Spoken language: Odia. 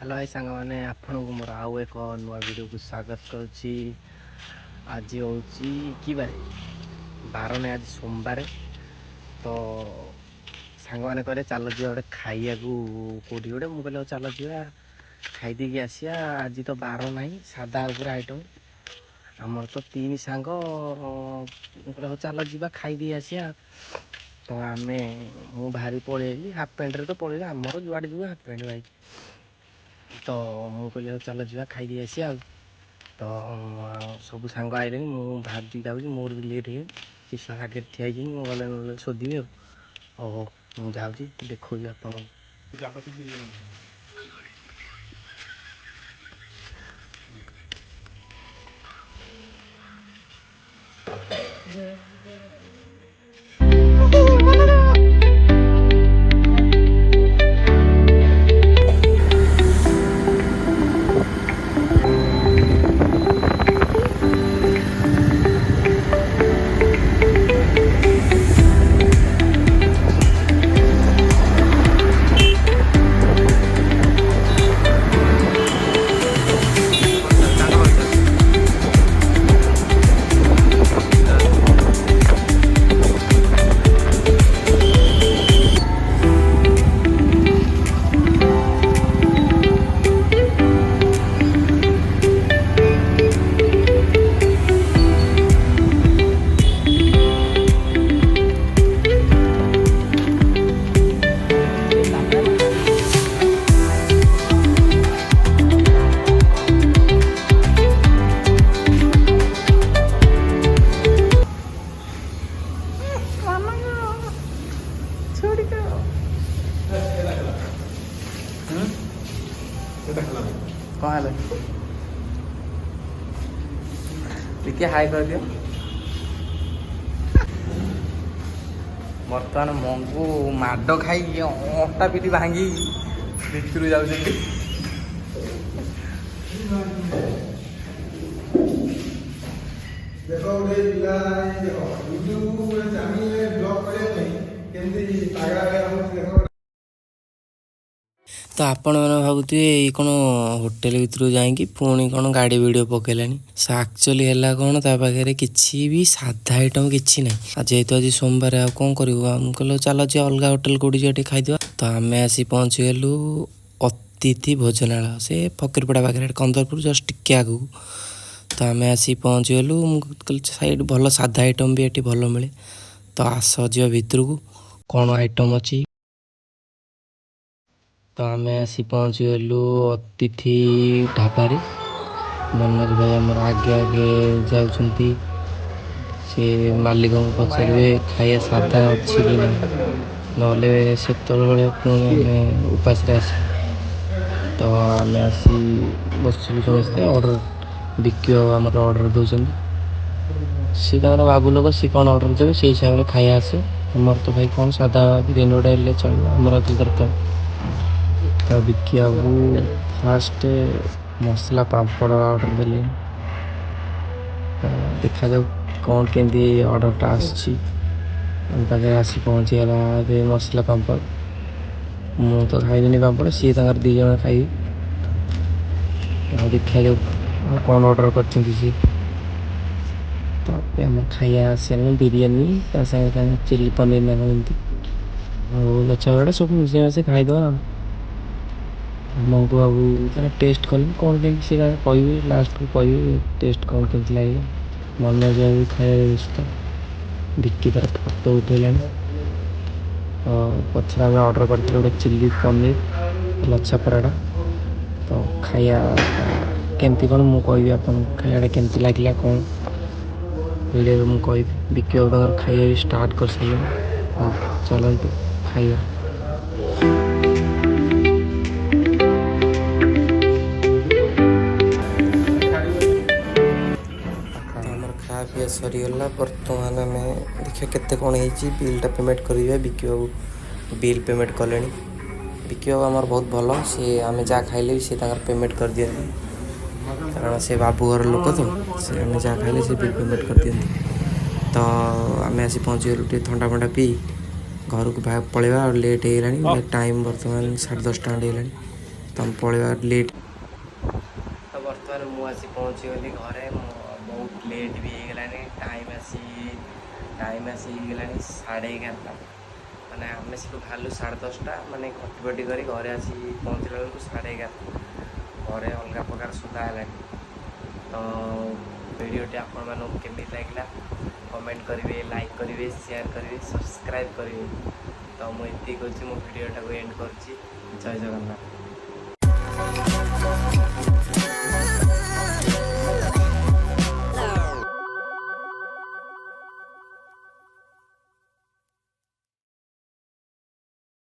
ହ୍ୟାଲୋ ଭାଇ ସାଙ୍ଗମାନେ, ଆପଣଙ୍କୁ ମୋର ଆଉ ଏକ ନୂଆ ଭିଡ଼ିଓକୁ ସ୍ୱାଗତ କରୁଛି। ଆଜି ହେଉଛି କି ବାର ନାହିଁ, ଆଜି ସୋମବାର। ତ ସାଙ୍ଗମାନେ କହିଲେ ଚାଲ ଯିବା ଗୋଟେ ଖାଇବାକୁ କେଉଁଠି ଗୋଟେ। ମୁଁ କହିଲି ଚାଲ ଯିବା ଖାଇଦେଇକି ଆସିବା। ଆଜି ତ ବାର ନାହିଁ, ସାଧା ଉପରେ ଆଇଟମ୍। ଆମର ତ ତିନି ସାଙ୍ଗ, ମୁଁ କହିଲି ଚାଲ ଯିବା ଖାଇଦେଇ ଆସିବା। ତ ମୁଁ ବାହାରି ପଳେଇଲି, ହାଫ୍ ପ୍ୟାଣ୍ଟରେ ତ ପଳେଇଲି। ଆମର ଯୁଆଡ଼େ ଯିବୁ ହାଫ୍ ପ୍ୟାଣ୍ଟ ଭାଇ। ତ ମୁଁ କହିଲି ଚାଲ ଯିବା ଖାଇଦେଇ ଆସିବା ଆଉ। ତ ସବୁ ସାଙ୍ଗ ଆଇଲେଣି, ମୁଁ ଭାବିକି ଯାଉଛି, ମୋର ବି ଲେଟ୍ ହେଇଗଲି। କିସ ଆଗରେ ଠିଆ ହେଇଛି, ମୁଁ ଗଲେ ଶୋଧିବି ଆଉ। ହଉ ମୁଁ ଯାଉଛି, ଦେଖାଉଛି ଆପଣଙ୍କୁ। କ'ଣ ହେଲା ଟିକେ ହାଇ କରିଦିଅ। ବର୍ତ୍ତମାନ ମଙ୍ଗୁ ମାଡ଼ ଖାଇକି ଅଣ୍ଟା ପିଠି ଭାଙ୍ଗିକି ଭିତରୁ ଯାଉଛନ୍ତି। ଦେଖ ଗୋଟେ ପିଲା ୟୁଟ୍ୟୁବ ଚ୍ୟାନେଲରେ ବ୍ଲଗ୍ କରିବା ପାଇଁ କେମିତି ପାଗଳା ହେଉଛି ଦେଖ। ତ ଆପଣମାନେ ଭାବୁଥିବେ ଏଇ କ'ଣ ହୋଟେଲ ଭିତରକୁ ଯାଇକି ପୁଣି କ'ଣ ଗାଡ଼ି ଭିଡ଼ିଓ ପକେଇଲାଣି। ଆକ୍ଚୁଆଲି ହେଲା କ'ଣ, ତା ପାଖରେ କିଛି ବି ସାଧା ଆଇଟମ୍ କିଛି ନାହିଁ। ଆଉ ଯେହେତୁ ଆଜି ସୋମବାର, ଆଉ କ'ଣ କରିବୁ? ଆମେ କହିଲୁ ଚାଲ ଯିବା ଅଲଗା ହୋଟେଲ କେଉଁଠି ଯିବା ଟିକେ ଖାଇଦେବା। ତ ଆମେ ଆସି ପହଞ୍ଚିଗଲୁ ଅତିଥି ଭୋଜନାଳୟ, ସେ ଫକୀରପଡ଼ା ପାଖରେ, କନ୍ଦରପୁର ଜଷ୍ଟ ଟିକେ ଆଗକୁ। ତ ଆମେ ଆସି ପହଞ୍ଚିଗଲୁ। ମୁଁ କହିଲି ସାଇଡ଼୍ ଭଲ ସାଧା ଆଇଟମ୍ ବି ଏଠି ଭଲ ମିଳେ। ତ ଆସ ଯିବା ଭିତରକୁ, କ'ଣ ଆଇଟମ୍ ଅଛି। ତ ଆମେ ଆସି ପହଞ୍ଚିଗଲୁ ଅତିଥି ଢାବାରେ। ମନୋଜ ଭାଇ ଆମର ଆଗେ ଆଗେ ଯାଉଛନ୍ତି। ସେ ମାଲିକଙ୍କୁ ପଚାରିବେ ଖାଇବା ସାଧା ଅଛି କି ନାହିଁ, ନହେଲେ ସେତେବେଳେ ପୁଣି ଆମେ ଉପାସରେ ଆସିବୁ। ତ ଆମେ ଆସି ବସିଲୁ ସମସ୍ତେ। ଅର୍ଡ଼ର ବିକ୍ରି ହେବ, ଆମର ଅର୍ଡ଼ର ଦେଉଛନ୍ତି। ସିଏ ତାଙ୍କର ବାବୁ ଲୋକ, ସିଏ କ'ଣ ଅର୍ଡ଼ର ଦେବେ ସେଇ ହିସାବରେ ଖାଇବା ଆସେ। ଆମର ତ ଭାଇ କ'ଣ ସାଧା ଦିନଟା ହେଲେ ଚଳିବ, ଆମର ଅଧିକ ଦରକାର। ତ ବିକି ବାବୁ ଫାଷ୍ଟ ମସଲା ପାମ୍ପଡ଼ ଅର୍ଡ଼ର ଦେଲେ। ଦେଖାଯାଉ କ'ଣ କେମିତି ଅର୍ଡ଼ରଟା ଆସିଛି। ଆମ ପାଖରେ ଆସି ପହଞ୍ଚିଗଲା ଏବେ ମସଲା ପାମ୍ପଡ଼। ମୁଁ ତ ଖାଇବିନି ପାମ୍ପଡ଼, ସିଏ ତାଙ୍କର 2 ଜଣ ଖାଇବେ। ଆଉ ଦେଖାଯାଉ ଆଉ କ'ଣ ଅର୍ଡ଼ର କରିଛନ୍ତି ସିଏ। ତାପରେ ଆମର ଖାଇବା ଆସିଲାନି, ବିରିୟାନୀ ତା ସାଙ୍ଗେ ସାଙ୍ଗେ ଚିଲି ପନିର ନା ଏମିତି ଆଉ ଲଛାପଟା ସବୁ ମିଶେଇ ମାସେଇ ଖାଇଦେବା ଆଉ। ମଙ୍ଗୁ ବାବୁ ଟେଷ୍ଟ କଲେ କ'ଣ କେମିତି ସେ କହିବେ, ଲାଷ୍ଟକୁ କହିବେ ଟେଷ୍ଟ କ'ଣ କେମିତି ଲାଗିବ। ମନୋଜ ବାବୁ ଖାଇବା ବ୍ୟସ୍ତ, ବିକି ତାର ଫଟୋ ଉଠେଇଲାଣି। ପଛରେ ଆମେ ଅର୍ଡ଼ର କରିଥିଲୁ ଗୋଟେ ଚିଲି ପନିର ଲଛା ପରାଟା। ତ ଖାଇବା କେମିତି କ'ଣ ମୁଁ କହିବି ଆପଣଙ୍କୁ, ଖାଇବାଟା କେମିତି ଲାଗିଲା କ'ଣ ଭିଡ଼ିଓରେ ମୁଁ କହିବି। ବିକି ବାବୁ ତାଙ୍କର ଖାଇବା ବି ଷ୍ଟାର୍ଟ କରିସାରିଲେଣି। ହଁ ଚାଲନ୍ତୁ ଖାଇବା। ଆମର ଖାଇବା ପିଇବା ସରିଗଲା। ବର୍ତ୍ତମାନ ଆମେ ଦେଖିବା କେତେ କ'ଣ ହେଇଛି, ବିଲ୍ଟା ପେମେଣ୍ଟ କରିଯିବା। ବିକି ବାବୁ ବିଲ୍ ପେମେଣ୍ଟ କଲେଣି। ବିକି ବାବୁ ଆମର ବହୁତ ଭଲ, ସିଏ ଆମେ ଯାହା ଖାଇଲେ ବି ସିଏ ତାଙ୍କର ପେମେଣ୍ଟ କରିଦିଅନ୍ତି। କାରଣ ସେ ବାବୁ ଘର ଲୋକ, ତ ସେ ଆମେ ଯାହା ଖାଇଲେ ସେ ବିଲ୍ ପେମେଣ୍ଟ କରିଦିଅନ୍ତି। ତ ଆମେ ଆସି ପହଞ୍ଚିଗଲୁ, ଟିକେ ଥଣ୍ଡା ଫଣ୍ଡା ପିଇ ଘରକୁ ପଳେଇବା। ଆଉ ଲେଟ୍ ହେଇଗଲାଣି, ଟାଇମ୍ ବର୍ତ୍ତମାନ 10:30 ଖଣ୍ଡେ ହେଇଗଲାଣି। ତମେ ପଳେଇବାର ଲେଟ୍। ତ ବର୍ତ୍ତମାନ ମୁଁ ଆସି ପହଞ୍ଚିଗଲି ଘରେ। ବହୁତ ଲେଟ୍ ବି ହେଇଗଲାଣି। ଟାଇମ୍ ଆସି ହେଇଗଲାଣି 11:30। ମାନେ ଆମେ ସେଠୁ ବାହାରିଲୁ 10:30, ମାନେ କଟିବଟି କରି ଘରେ ଆସି ପହଞ୍ଚିଲା ବେଳକୁ 11:30। ଘରେ ଅଲଗା ପ୍ରକାର ସୁଧା ହେଲାଣି। ତ ଭିଡ଼ିଓଟି ଆପଣମାନଙ୍କୁ କେମିତି ଲାଗିଲା କମେଣ୍ଟ କରିବେ, ଲାଇକ୍ କରିବେ, ସେୟାର କରିବେ, ସବସ୍କ୍ରାଇବ୍ କରିବେ। ତ ମୁଁ ଏତିକି କହୁଛି, ମୋ ଭିଡ଼ିଓଟାକୁ ଏଣ୍ଡ କରୁଛି। ଜୟ ଜଗନ୍ନାଥ।